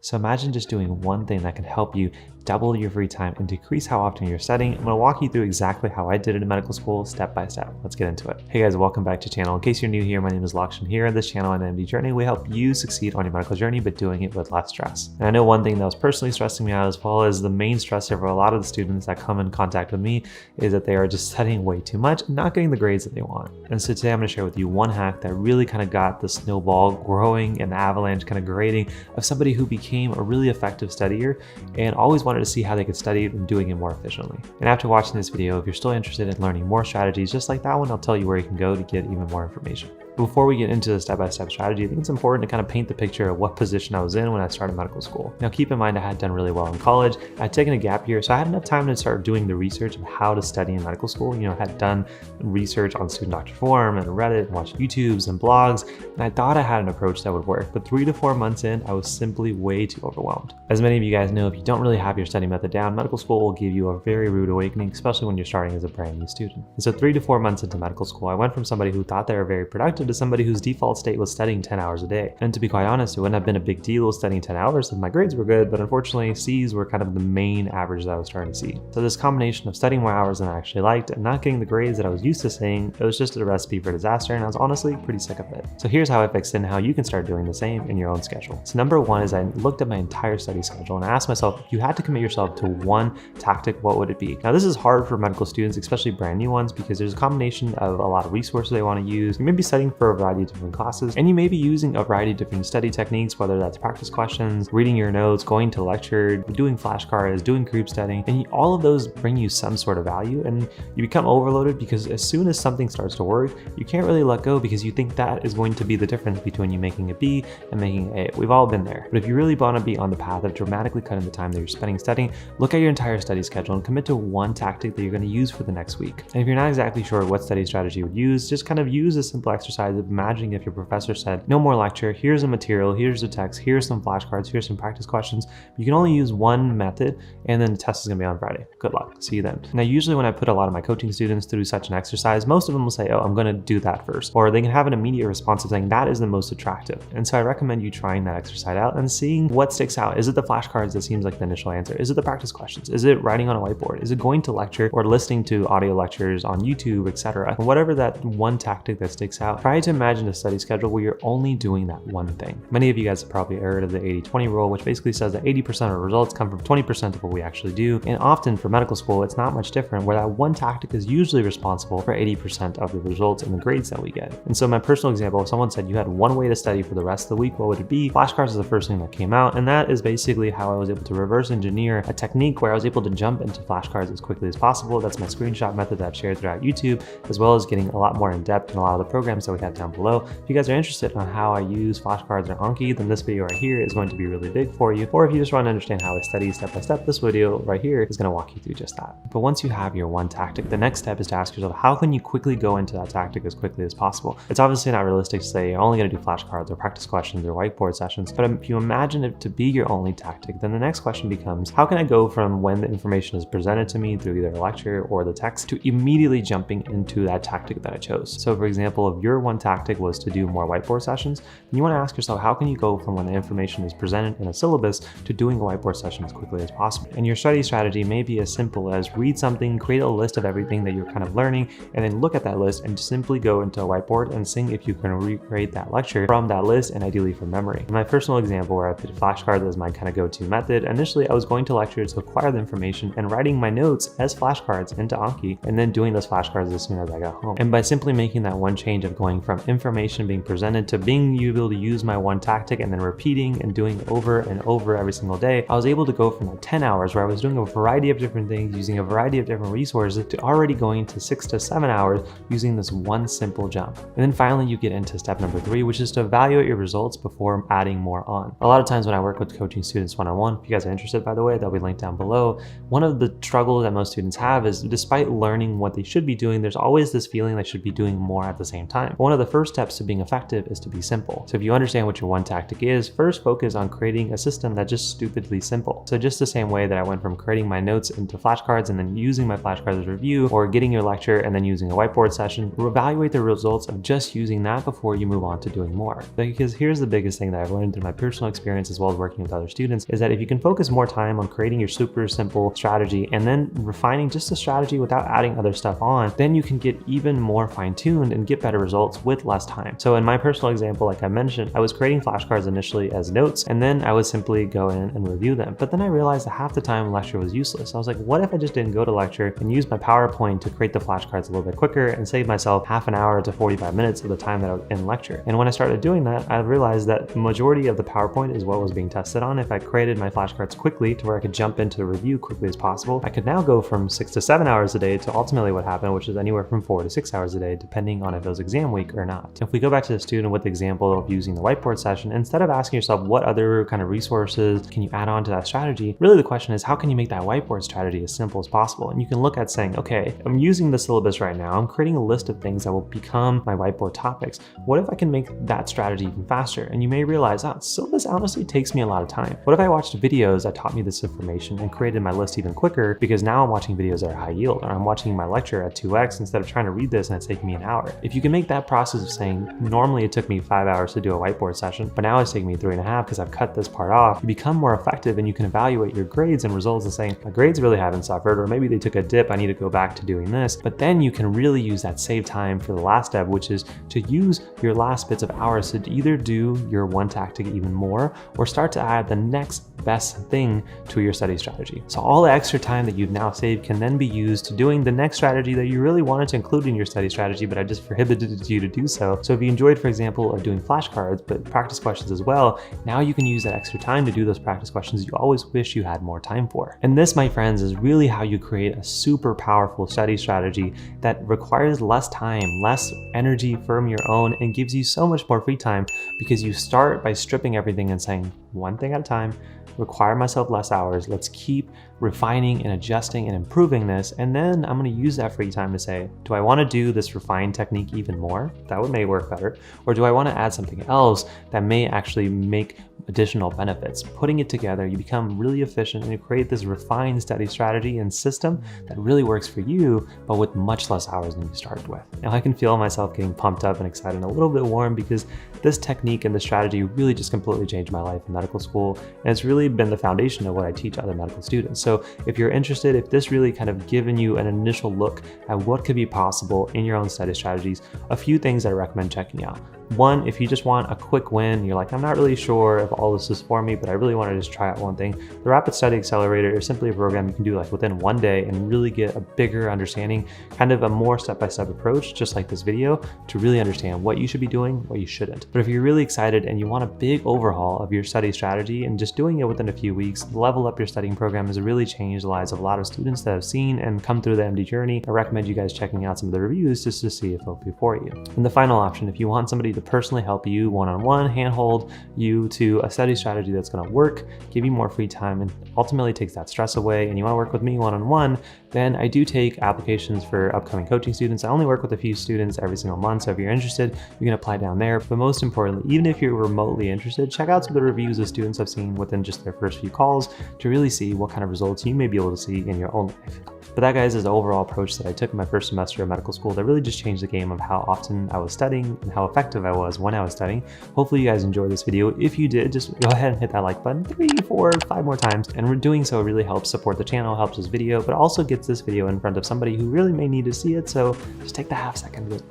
So imagine just doing one thing that can help you double your free time and decrease how often you're studying. I'm gonna walk you through exactly how I did it in medical school, step by step. Let's get into it. Hey guys, welcome back to the channel. In case you're new here, my name is Lakshan. Here on this channel on MD Journey, we help you succeed on your medical journey, but doing it with less stress. And I know one thing that was personally stressing me out, as well as the main stressor for a lot of the students that come in contact with me, is that they are just studying way too much and not getting the grades that they want. And so today I'm gonna share with you one hack that really kind of got the snowball growing, an avalanche kind of grading of somebody who became a really effective studier and always wanted to see how they could study and doing it more efficiently. And after watching this video, if you're still interested in learning more strategies just like that one, I'll tell you where you can go to get even more information. Before we get into the step-by-step strategy, I think it's important to kind of paint the picture of what position I was in when I started medical school. Now keep in mind I had done really well in college. I had taken a gap year, so I had enough time to start doing the research of how to study in medical school. I had done research on Student Doctor Forum and Reddit and watched YouTubes and blogs, and I thought I had an approach that would work. But 3 to 4 months in, I was simply way too overwhelmed. As many of you guys know, if you don't really have your study method down, medical school will give you a very rude awakening, especially when you're starting as a brand new student. And so 3 to 4 months into medical school, I went from somebody who thought they were very productive to somebody whose default state was studying 10 hours a day. And to be quite honest, it wouldn't have been a big deal studying 10 hours if my grades were good, but unfortunately C's were kind of the main average that I was starting to see. So this combination of studying more hours than I actually liked and not getting the grades that I was used to seeing, it was just a recipe for disaster, and I was honestly pretty sick of it. So here's how I fixed it and how you can start doing the same in your own schedule. So number one is I looked at my entire study schedule and I asked myself, if you had to commit yourself to one tactic, what would it be? Now this is hard for medical students, especially brand new ones, because there's a combination of a lot of resources they want to use. You may be studying for a variety of different classes, and you may be using a variety of different study techniques, whether that's practice questions, reading your notes, going to lecture, doing flashcards, doing group studying, and all of those bring you some sort of value, and you become overloaded because as soon as something starts to work, you can't really let go because you think that is going to be the difference between you making a B and making an A. We've all been there. But if you really want to be on the path of dramatically cutting the time that you're spending studying, look at your entire study schedule and commit to one tactic that you're going to use for the next week. And if you're not exactly sure what study strategy you would use, just kind of use a simple exercise of imagining if your professor said, no more lecture, here's a material, here's a text, here's some flashcards, here's some practice questions. You can only use one method, and then the test is gonna be on Friday. Good luck, see you then. Now, usually when I put a lot of my coaching students through such an exercise, most of them will say, oh, I'm gonna do that first. Or they can have an immediate response of saying, that is the most attractive. And so I recommend you trying that exercise out and seeing what sticks out. Is it the flashcards that seems like the initial answer? Is it the practice questions? Is it writing on a whiteboard? Is it going to lecture or listening to audio lectures on YouTube, etc.? And whatever that one tactic that sticks out, try to imagine a study schedule where you're only doing that one thing. Many of you guys have probably heard of the 80-20 rule, which basically says that 80% of results come from 20% of what we actually do. And often for medical school, it's not much different, where that one tactic is usually responsible for 80% of the results and the grades that we get. And so my personal example, if someone said you had one way to study for the rest of the week, what would it be? Flashcards is the first thing that came out. And that is basically how I was able to reverse engineer a technique where I was able to jump into flashcards as quickly as possible. That's my screenshot method that I've shared throughout YouTube, as well as getting a lot more in depth in a lot of the programs that we have down below. If you guys are interested on how I use flashcards or Anki, then this video right here is going to be really big for you. Or if you just want to understand how I study step by step, this video right here is going to walk you through just that. But once you have your one tactic, the next step is to ask yourself, how can you quickly go into that tactic as quickly as possible? It's obviously not realistic to say you're only going to do flashcards or practice questions or whiteboard sessions, but if you imagine it to be your only tactic, then the next question becomes, how can I go from when the information is presented to me through either a lecture or the text to immediately jumping into that tactic that I chose? So for example, if your one tactic was to do more whiteboard sessions, then you want to ask yourself, how can you go from when the information is presented in a syllabus to doing a whiteboard session as quickly as possible? And your study strategy may be as simple as read something, create a list of everything that you're kind of learning, and then look at that list and simply go into a whiteboard and seeing if you can recreate that lecture from that list, and ideally from memory. In my personal example, where I put flashcards as my kind of go-to method, initially I was going to lectures to acquire the information and writing my notes as flashcards into Anki, and then doing those flashcards as soon as I got home. And by simply making that one change of going from information being presented to being able to use my one tactic and then repeating and doing over and over every single day, I was able to go from like 10 hours where I was doing a variety of different things, using a variety of different resources, to already going to 6 to 7 hours using this one simple jump. And then finally you get into step number 3, which is to evaluate your results before adding more on. A lot of times when I work with coaching students one-on-one, if you guys are interested, by the way, that'll be linked down below. One of the struggles that most students have is, despite learning what they should be doing, there's always this feeling they should be doing more at the same time. But One of the first steps to being effective is to be simple. So if you understand what your one tactic is, first focus on creating a system that's just stupidly simple. So just the same way that I went from creating my notes into flashcards and then using my flashcards as review, or getting your lecture and then using a whiteboard session, evaluate the results of just using that before you move on to doing more. Because here's the biggest thing that I've learned through my personal experience as well as working with other students is that if you can focus more time on creating your super simple strategy and then refining just the strategy without adding other stuff on, then you can get even more fine-tuned and get better results with less time. So in my personal example, like I mentioned, I was creating flashcards initially as notes, and then I would simply go in and review them. But then I realized that half the time lecture was useless. I was like, what if I just didn't go to lecture and use my PowerPoint to create the flashcards a little bit quicker and save myself half an hour to 45 minutes of the time that I was in lecture? And when I started doing that, I realized that the majority of the PowerPoint is what was being tested on. If I created my flashcards quickly to where I could jump into the review quickly as possible, I could now go from 6 to 7 hours a day to ultimately what happened, which is anywhere from 4 to 6 hours a day, depending on if it was exam week or not. If we go back to the student with the example of using the whiteboard session, instead of asking yourself what other kind of resources can you add on to that strategy, really the question is how can you make that whiteboard strategy as simple as possible? And you can look at saying, okay, I'm using the syllabus right now, I'm creating a list of things that will become my whiteboard topics. What if I can make that strategy even faster? And you may realize, syllabus honestly takes me a lot of time. What if I watched videos that taught me this information and created my list even quicker, because now I'm watching videos that are high yield, or I'm watching my lecture at 2x instead of trying to read this and it's taking me an hour. If you can make that process of saying, normally it took me 5 hours to do a whiteboard session, but now it's taking me 3.5 because I've cut this part off, you become more effective and you can evaluate your grades and results and saying, my grades really haven't suffered, or maybe they took a dip, I need to go back to doing this. But then you can really use that save time for the last step, which is to use your last bits of hours to either do your one tactic even more or start to add the next best thing to your study strategy. So all the extra time that you've now saved can then be used to doing the next strategy that you really wanted to include in your study strategy, but I just prohibited you to do so. So if you enjoyed, for example, of doing flashcards, but practice questions as well, now you can use that extra time to do those practice questions you always wish you had more time for. And this, my friends, is really how you create a super powerful study strategy that requires less time, less energy from your own, and gives you so much more free time because you start by stripping everything and saying one thing at a time, require myself less hours, let's keep refining and adjusting and improving this, and then I'm going to use that free time to say, do I want to do this refined technique even more? That may work better. Or do I want to add something else that may actually make additional benefits? Putting it together, you become really efficient and you create this refined study strategy and system that really works for you, but with much less hours than you started with. Now I can feel myself getting pumped up and excited and a little bit warm because this technique and this strategy really just completely changed my life in medical school, and it's really been the foundation of what I teach other medical students. So if you're interested, if this really kind of given you an initial look at what could be possible in your own study strategies, a few things I recommend checking out. One, if you just want a quick win, you're like, I'm not really sure if all this is for me, but I really want to just try out one thing. The Rapid Study Accelerator is simply a program you can do like within one day and really get a bigger understanding, kind of a more step-by-step approach, just like this video, to really understand what you should be doing, what you shouldn't. But if you're really excited and you want a big overhaul of your study strategy and just doing it within a few weeks, Level Up Your Studying program has really changed the lives of a lot of students that have seen and come through the MD journey. I recommend you guys checking out some of the reviews just to see if it'll be for you. And the final option, if you want somebody to personally help you one-on-one, handhold you to a study strategy that's going to work, give you more free time, and ultimately takes that stress away, and you want to work with me one-on-one, then I do take applications for upcoming coaching students. I only work with a few students every single month, so if you're interested, you can apply down there. But most importantly, even if you're remotely interested, check out some of the reviews of students I've seen within just their first few calls to really see what kind of results you may be able to see in your own life. But that, guys, is the overall approach that I took in my first semester of medical school that really just changed the game of how often I was studying and how effective I was when I was studying. Hopefully you guys enjoyed this video. If you did, just go ahead and hit that like button 3, 4, 5 more times. And doing so really helps support the channel, helps this video, but also gets this video in front of somebody who really may need to see it. So just take the half second to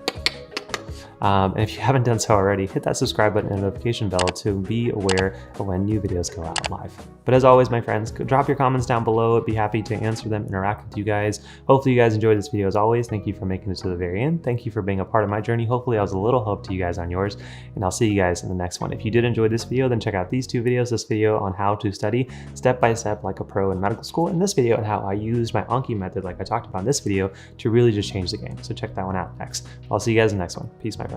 and if you haven't done so already, hit that subscribe button and notification bell to be aware of when new videos go out live. But as always, my friends, drop your comments down below. I'd be happy to answer them, interact with you guys. Hopefully you guys enjoyed this video as always. Thank you for making it to the very end. Thank you for being a part of my journey. Hopefully I was a little help to you guys on yours, and I'll see you guys in the next one. If you did enjoy this video, then check out these 2 videos, this video on how to study step by step like a pro in medical school, and this video on how I used my Anki method like I talked about in this video to really just change the game. So check that one out next. I'll see you guys in the next one. Peace, my friends.